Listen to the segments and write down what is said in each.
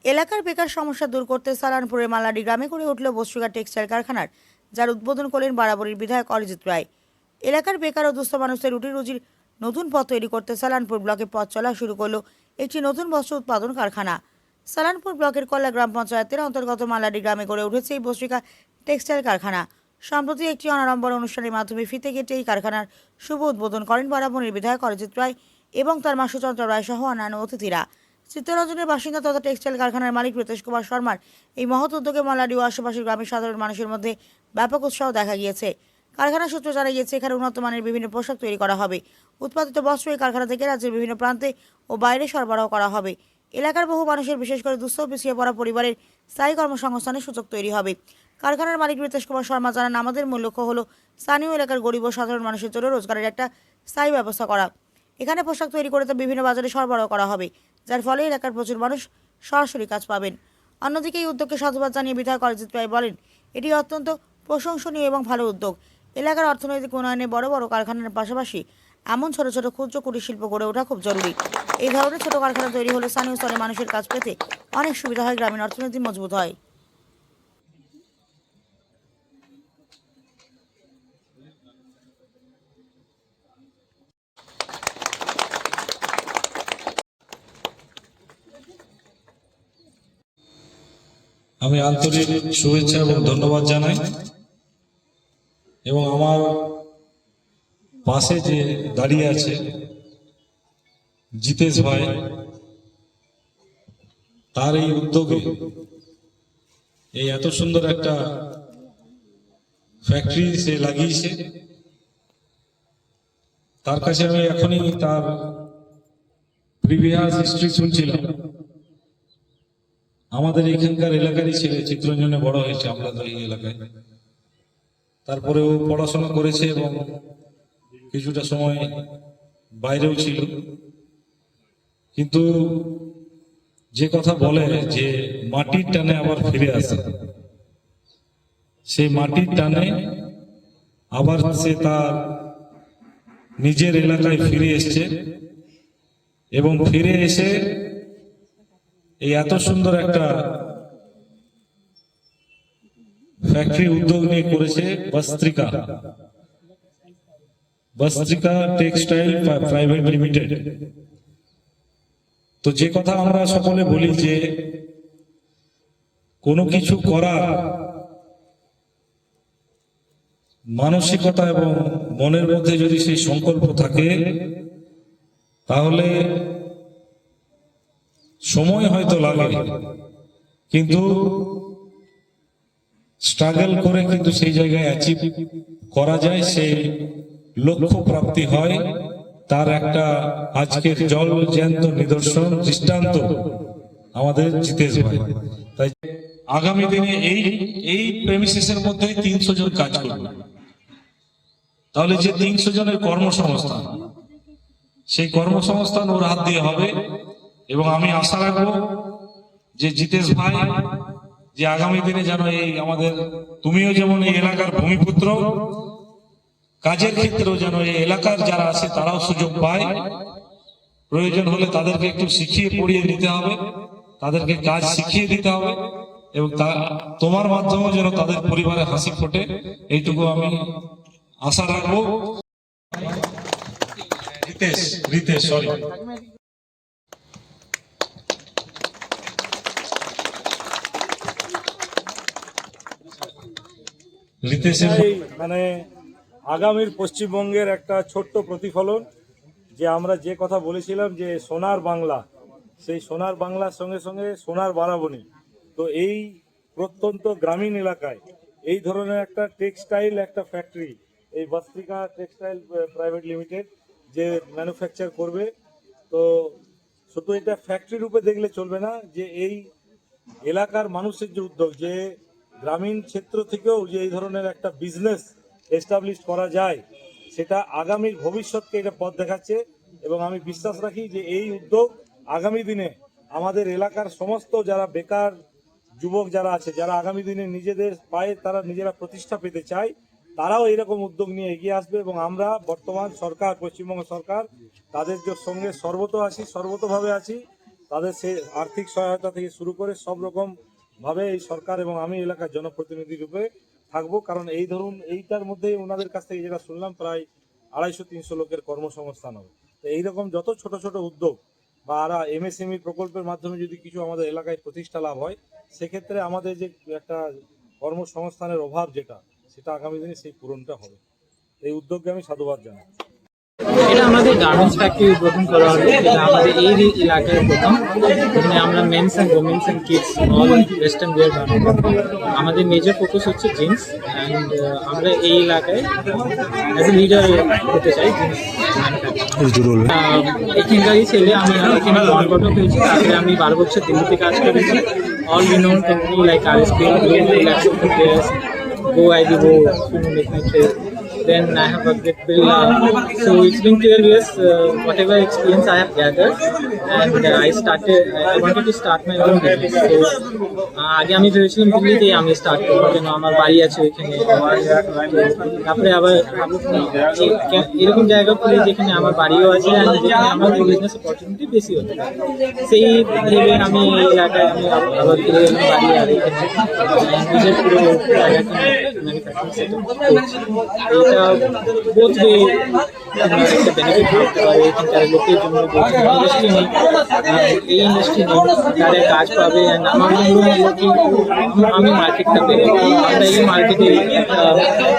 এলাকার বেকার সমস্যা দূর করতে সালানপুরের মালাডি গ্রামে গড়ে উঠল বস্ত্রিকা টেক্সটাইল কারখানার, যার উদ্বোধন করলেন বারাবরীর বিধায়ক অরিজিৎ রায়। এলাকার বেকার ও দুস্থ মানুষদের রুটি রুজির নতুন পথ তৈরি করতে সালানপুর ব্লকে পথ চলা শুরু করল একটি নতুন বস্ত্র উৎপাদন কারখানা। সালানপুর ব্লকের কল্লা গ্রাম পঞ্চায়েতের অন্তর্গত মালাডি গ্রামে গড়ে উঠেছে এই বস্ত্রিকা টেক্সটাইল কারখানা। সম্প্রতি একটি অনাড়ম্বর অনুষ্ঠানের মাধ্যমে ফিতে কেটে এই কারখানার শুভ উদ্বোধন করেন বারাবরীর বিধায়ক অরিজিৎ রায় এবং তার মাসুচন্দ্র রায় সহ অন্যান্য অতিথিরা। চিত্তরঞ্জনের বাসিন্দা তথা টেক্সটাইল কারখানার মালিক প্রীতেশ কুমার শর্মার এই মহৎ উদ্যোগে মালাডি ও আশেপাশের গ্রামের সাধারণ মানুষের মধ্যে ব্যাপক উৎসাহ দেখা গিয়েছে। কারখানা সূত্র জানা গিয়েছে, এখানে উন্নত মানের বিভিন্ন পোশাক তৈরি করা হবে। উৎপাদিত বস্ত্র এই কারখানা থেকে রাজ্যের বিভিন্ন প্রান্তে ও বাইরে সরবরাহ করা হবে। এলাকার বহু মানুষের, বিশেষ করে দুস্থ ও পিছিয়ে পড়া পরিবারের স্থায়ী কর্মসংস্থানের সুযোগ তৈরি হবে। কারখানার মালিক প্রীতেশ কুমার শর্মা জানান, আমাদের মূল লক্ষ্য হলো স্থানীয় এলাকার গরিব ও সাধারণ মানুষের জন্য রোজগারের একটা স্থায়ী ব্যবস্থা করা। এখানে পোশাক তৈরি করে তা বিভিন্ন বাজারে সরবরাহ করা হবে, যার ফলে এলাকার প্রচুর মানুষ সরাসরি কাজ পাবেন। অন্যদিকে এই উদ্যোগকে সাধুবাদ জানিয়ে বিধায়ক অরিজিৎ রায় বলেন, এটি অত্যন্ত প্রশংসনীয় এবং ভালো উদ্যোগ। এলাকার অর্থনৈতিক উন্নয়নে বড় বড় কারখানার পাশাপাশি এমন ছোট ছোট ক্ষুদ্র কুটির শিল্প গড়ে ওঠা খুব জরুরি। এই ধরনের ছোট কারখানা তৈরি হলে স্থানীয় স্তরে মানুষের কাজ পেতে অনেক সুবিধা হয়, গ্রামীণ অর্থনীতি মজবুত হয়। আমি আন্তরিক শুভেচ্ছা এবং ধন্যবাদ জানাই, এবং আমার পাশে যে দাঁড়িয়ে আছে জিতেশ ভাই, তার এই উদ্যোগে এই এত সুন্দর একটা ফ্যাক্টরি সে লাগিয়েছে। তার কাছে আমি এখনই তার প্রিভিয়াস হিস্ট্রি শুনছিলাম। আমাদের এখানকার এলাকারই ছেলে, চিত্তরঞ্জনে বড় হয়েছে, আমরা তো এই এলাকায়। তারপরে ও পড়াশোনা করেছে এবং কিছুটা সময় বাইরেও ছিল, কিন্তু যে কথা বলে যে মাটির টানে আবার ফিরে আসে, সেই মাটির টানে আবার সে তার নিজের এলাকায় ফিরে এসছে, এবং ফিরে এসে এই এত সুন্দর একটা ফ্যাক্টরি উদ্যোগ নিয়ে করেছে বস্ত্রিকা টেক্সটাইল প্রাইভেট লিমিটেড। তো যে কথা আমরা সকলে বলি যে কোনো কিছু করার মানসিকতা এবং মনের মধ্যে যদি সেই সংকল্প থাকে, তাহলে সময় হয়তো লাগে, কিন্তু স্ট্রাগল করে কিন্তু সেই জায়গায় অ্যাচিভ করা যায়, সেই লক্ষ্য প্রাপ্তি হয়। তার একটা আজকের জল জ্যান্ত নিদর্শন, দৃষ্টান্ত আমাদের জিতেশ ভাই। তাই আগামী দিনে এই প্রেমিসিসের মধ্যে 300 জন কাজ করবে, তাহলে যে 300 জনের কর্মসংস্থান, সেই কর্মসংস্থান ওর হাত দিয়ে হবে। এবং আমি আশা রাখবো যে জিতেশ ভাই, যে আগামী দিনে যেন এই আমাদের, তুমিও যেমন এই এলাকার ভূমিপুত্র, কাজের ক্ষেত্রেও যেন এই এলাকার যারা আছে তারাও সুযোগ পায়। প্রয়োজন হলে তাদেরকে একটু শিখিয়ে পড়িয়ে নিতে হবে, তাদেরকে কাজ শিখিয়ে দিতে হবে, এবং তোমার মাধ্যমেও যেন তাদের পরিবারে হাসি ফোটে, এইটুকু আমি আশা রাখবো। রিতেশ সরি মানে আগামীর পশ্চিমবঙ্গের একটা ছোট্ট প্রতিফলন, যে আমরা যে কথা বলেছিলাম যে সোনার বাংলা, সেই সোনার বাংলার সঙ্গে সঙ্গে সোনার বারাবণী। তো এই প্রত্যন্ত গ্রামীণ এলাকায় এই ধরনের একটা টেক্সটাইল একটা ফ্যাক্টরি, এই বস্ত্রিকা টেক্সটাইল প্রাইভেট লিমিটেড যে ম্যানুফ্যাকচার করবে, তো শুধু এটা ফ্যাক্টরি রূপে দেখলে চলবে না, যে এই এলাকার মানুষের যে উদ্যোগ, যে গ্রামীণ ক্ষেত্র থেকেও যে এই ধরনের একটা বিজনেস এস্টাবলিশ করা যায়, সেটা আগামীর ভবিষ্যৎকে এটা পথ দেখাচ্ছে। এবং আমি বিশ্বাস রাখি যে এই উদ্যোগ আগামী দিনে আমাদের এলাকার সমস্ত যারা বেকার যুবক যারা আছে, যারা আগামী দিনে নিজেদের পায়ে তারা নিজেরা প্রতিষ্ঠা পেতে চায়, তারাও এরকম উদ্যোগ নিয়ে এগিয়ে আসবে। এবং আমরা বর্তমান সরকার, পশ্চিমবঙ্গ সরকার, তাদের সঙ্গে সর্বতভাবে আছি। তাদের সে আর্থিক সহায়তা থেকে শুরু করে সব রকম ভাবে এই সরকার এবং আমি এলাকার জনপ্রতিনিধি রূপে থাকবো। কারণ এই ধরুন এইটার মধ্যেই ওনাদের কাছ থেকে যেটা শুনলাম প্রায় 250-300 লোকের কর্মসংস্থান হবে। তো এইরকম যত ছোট ছোট উদ্যোগ বা আরা এমএসএমই প্রকল্পের মাধ্যমে যদি কিছু আমাদের এলাকায় প্রতিষ্ঠা লাভ হয়, সেক্ষেত্রে আমাদের যে একটা কর্মসংস্থানের অভাব সেটা আগামী দিনে সেই পূরণটা হবে। এই উদ্যোগকে আমি সাধুবাদ জানাই। এটা আমাদের গার্মেন্টস ফ্যাক্টরি উদ্বোধন করা হবে। এটা আমাদের এই এলাকায় প্রথম, যেখানে আমরা men's and women's and kids all western wear বানাবো। আমাদের মেজর ফোকাস হচ্ছে জিন্স, অ্যান্ড আমরা এই এলাকায় অ্যাজ এ লিডার হতে চাই জিন্স এখানকারই ছেলে। আমি এখানে কনভার্ট হয়েছি, তারপরে আমি 12 বছর দিল্লিতে কাজ করেছি। All renown company like RSP, Go IBO, Make My Trade. Then I have worked with Birla. So it's been 12 years, whatever experience I have gathered, and I wanted to start my own business. So আগে আমি ভেবেছিলাম দিল্লিতেই আমি start করবো, কেন আমার বাড়ি আছে ওইখানে। তারপরে আবার এরকম জায়গা খুলে যেখানে আমার বাড়িও আছে, যেখানে আমার বিজনেস অপরচুনিটি বেশি হতে পারে, সেই ভেবে আমি এই এলাকায় আমি আবার ফিরে গেলাম বাড়ি। আর এখানে নিজের পুরো জায়গাটা ম্যানুফ্যাকচারিং সেটআপ করছি। এটা বোধ হয় একটা বেনিফিট হতে পারে এখানকার লোকের জন্য। ইন্ডাস্ট্রি নেই, এই ইন্ডাস্ট্রি নেই, তারা কাজ পাবে। অ্যান্ড আমার মনে হলো কি আমি মার্কেটটা পেলে আমরা এই মার্কেটে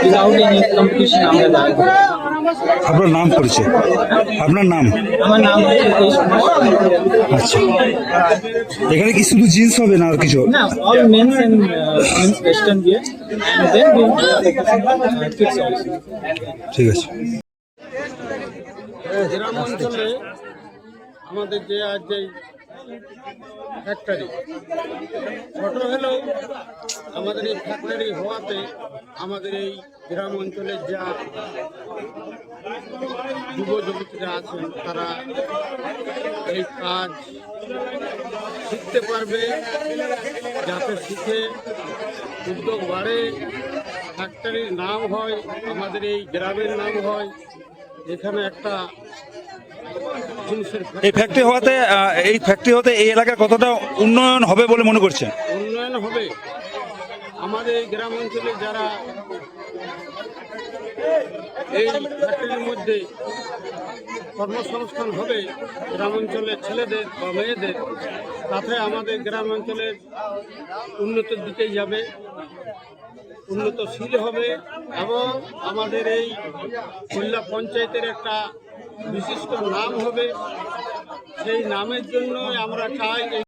উইদাউট এনি কম্পিটিশন আমরা দাঁড়াবো। আপনার নাম পরিচয়? আপনার নাম? আমার নাম হচ্ছে তেজ কুমার। আচ্ছা, এখানে কি শুধু জিন্স হবে না আর কিছু? না, all men's and men's western wear, and then will kids also. ঠিক আছে। গ্রাম অঞ্চলে আমাদের যে আজ যে ফ্যাক্টরি ছোট হলেও আমাদের এই ফ্যাক্টরি হওয়াতে আমাদের এই গ্রাম অঞ্চলের যা যুব যুবতীরা আছেন তারা এই কাজ শিখতে পারবে, যাতে শিখে উদ্যোগ বাড়ে, ফ্যাক্টরির নাম হয়, আমাদের এই গ্রামের নাম হয়। এখানে একটা জিনিসের এই ফ্যাক্টরি হতে এই এলাকার কতটা উন্নয়ন হবে বলে মনে করছেন? উন্নয়ন হবে। আমাদের এই গ্রাম অঞ্চলে যারা এই ফ্যাক্টরির মধ্যে কর্মসংস্থান হবে গ্রাম অঞ্চলের ছেলেদের বা মেয়েদের, তাতে আমাদের গ্রাম অঞ্চলের উন্নতির দিকে যাবে, উন্নতশীল হবে এবং আমাদের এই খুলনা পঞ্চায়েতের একটা বিশিষ্ট নাম হবে। সেই নামের জন্য আমরা চাই এই